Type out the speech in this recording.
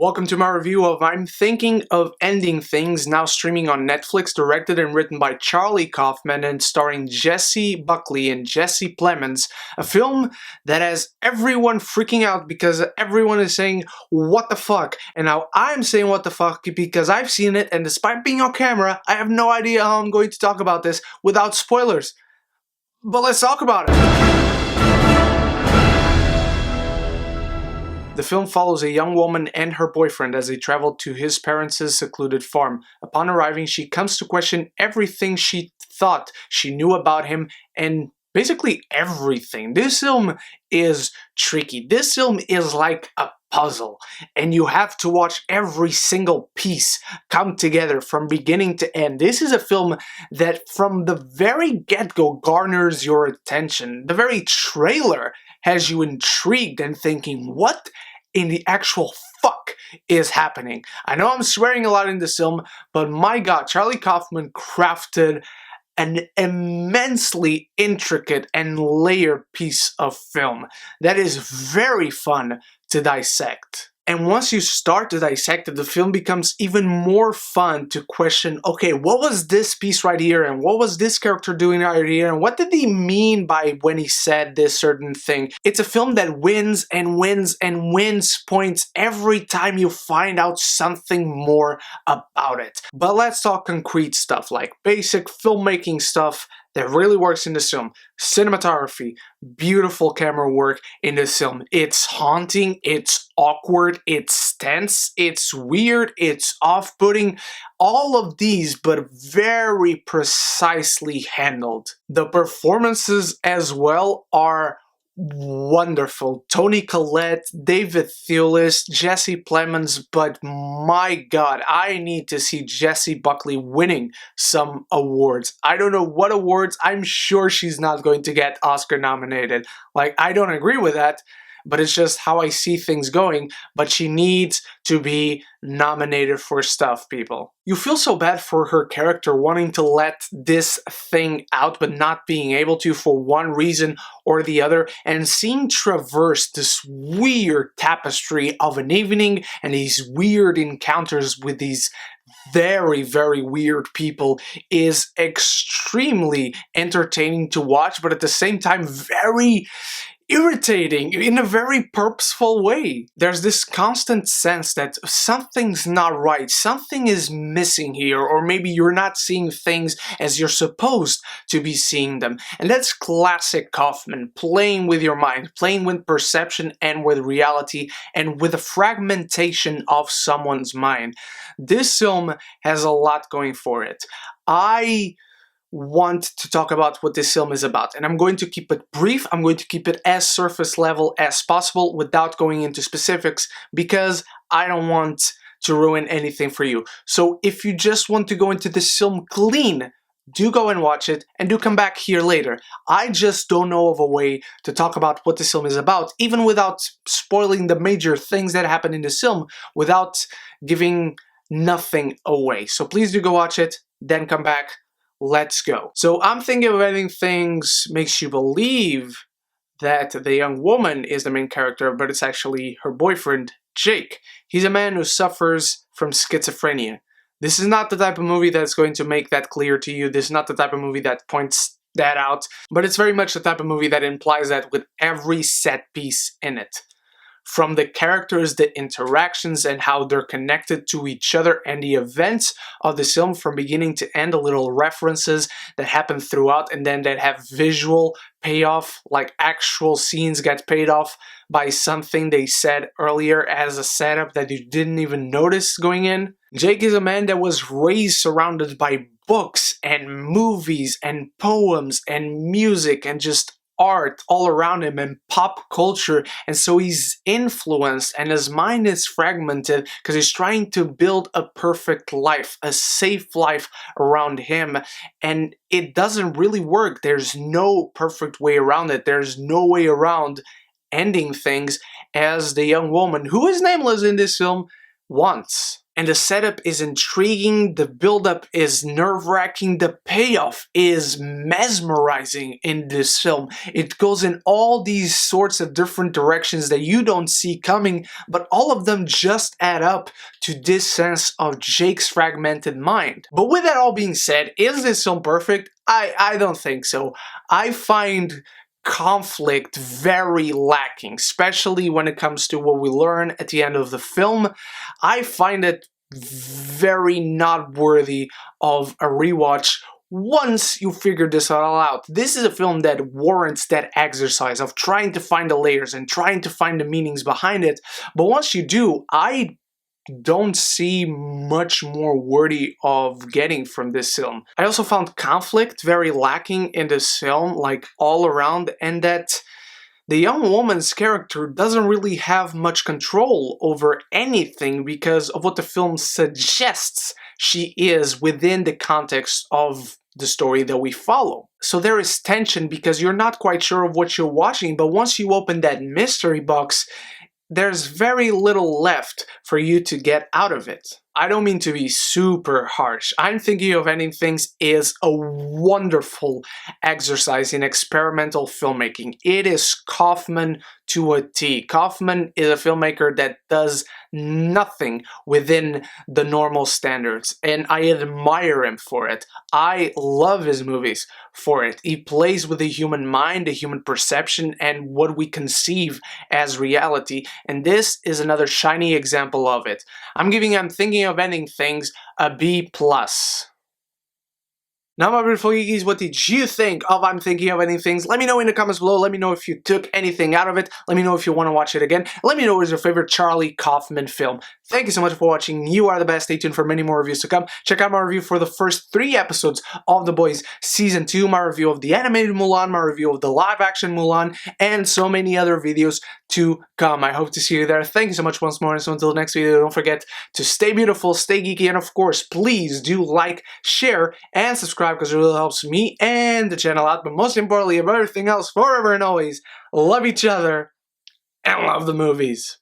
Welcome to my review of I'm Thinking of Ending Things, now streaming on Netflix, directed and written by Charlie Kaufman and starring Jessie, Buckley and Jesse Plemons, a film that has everyone freaking out because everyone is saying, what the fuck? And now I'm saying what the fuck because I've seen it, and despite being on camera, I have no idea how I'm going to talk about this without spoilers. But let's talk about it. The film follows a young woman and her boyfriend as they travel to his parents' secluded farm. Upon arriving, she comes to question everything she thought she knew about him and basically everything. This film is tricky. This film is like a puzzle, and you have to watch every single piece come together from beginning to end. This is a film that from the very get-go garners your attention. The very trailer has you intrigued and thinking, what in the actual fuck is happening? I know I'm swearing a lot in this film, but my god, Charlie Kaufman crafted an immensely intricate and layered piece of film that is very fun to dissect. And once you start to dissect it, the film becomes even more fun to question, okay, what was this piece right here, and what was this character doing right here, and what did he mean by when he said this certain thing? It's a film that wins and wins and wins points every time you find out something more about it. But let's talk concrete stuff, like basic filmmaking stuff that really works in this film. Cinematography, beautiful camera work in this film. It's haunting, it's awkward, it's tense, it's weird, it's off-putting. All of these, but very precisely handled. The performances as well are wonderful. Toni, Collette, Thewlis, Jessie Plemons, but my god, I need to see Jessie Buckley winning some awards. I don't know what awards. I'm sure she's not going to get Oscar nominated. Like, I don't agree with that, but it's just how I see things going. But she needs to be nominated for stuff, people. You feel so bad for her character wanting to let this thing out but not being able to for one reason or the other, and seeing traverse this weird tapestry of an evening and these weird encounters with these very, very weird people is extremely entertaining to watch, but at the same time very irritating in a very purposeful way. There's this constant sense that something's not right, something is missing here, or maybe you're not seeing things as you're supposed to be seeing them. And that's classic Kaufman, playing with your mind, playing with perception and with reality, and with the fragmentation of someone's mind. This film has a lot going for it. I want to talk about what this film is about, and I'm going to keep it brief. I'm going to keep it as surface level as possible without going into specifics because I don't want to ruin anything for you. So if you just want to go into this film clean, do go and watch it and do come back here later. I just don't know of a way to talk about what this film is about, even without spoiling the major things that happen in this film, without giving nothing away. So please do go watch it, then come back. Let's go. So I'm Thinking of Ending Things makes you believe that the young woman is the main character, but it's actually her boyfriend, Jake. He's a man who suffers from schizophrenia. This is not the type of movie that's going to make that clear to you. This is not the type of movie that points that out, but it's very much the type of movie that implies that with every set piece in it. From the characters, the interactions, and how they're connected to each other, and the events of the film from beginning to end, the little references that happen throughout and then that have visual payoff, like actual scenes get paid off by something they said earlier as a setup that you didn't even notice going in. Jake is a man that was raised surrounded by books and movies and poems and music and just art all around him and pop culture, and so he's influenced and his mind is fragmented because he's trying to build a perfect life, a safe life around him, and it doesn't really work. There's no perfect way around it. There's no way around ending things as the young woman, who is nameless in this film, wants. And the setup is intriguing, the build-up is nerve-wracking, the payoff is mesmerizing in this film. It goes in all these sorts of different directions that you don't see coming, but all of them just add up to this sense of Jake's fragmented mind. But with that all being said, is this film perfect? I don't think so. I find conflict very lacking, especially when it comes to what we learn at the end of the film. I find it very not worthy of a rewatch once you figure this all out. This is a film that warrants that exercise of trying to find the layers and trying to find the meanings behind it, but once you do, I don't see much more worthy of getting from this film. I also found conflict very lacking in this film, like all around, and that the young woman's character doesn't really have much control over anything because of what the film suggests she is within the context of the story that we follow. So there is tension because you're not quite sure of what you're watching, but once you open that mystery box, there's very little left for you to get out of it. I don't mean to be super harsh. I'm Thinking of Ending Things is a wonderful exercise in experimental filmmaking. It is Kaufman to a T. Kaufman is a filmmaker that does nothing within the normal standards, and I admire him for it. I love his movies for it. He plays with the human mind, the human perception, and what we conceive as reality, and this is another shiny example of it. I'm Thinking of Ending Things a B+. Now, my beautiful geekies, what did you think of I'm Thinking of Ending Things? Let me know in the comments below. Let me know if you took anything out of it. Let me know if you want to watch it again. Let me know what is your favorite Charlie Kaufman film. Thank you so much for watching. You are the best. Stay tuned for many more reviews to come. Check out my review for the first 3 episodes of The Boys Season 2, my review of the animated Mulan, my review of the live-action Mulan, and so many other videos to come. I hope to see you there. Thank you so much once more. And so until the next video, don't forget to stay beautiful, stay geeky, and of course, please do like, share, and subscribe because it really helps me and the channel out. But most importantly, above everything else, forever and always, love each other and love the movies.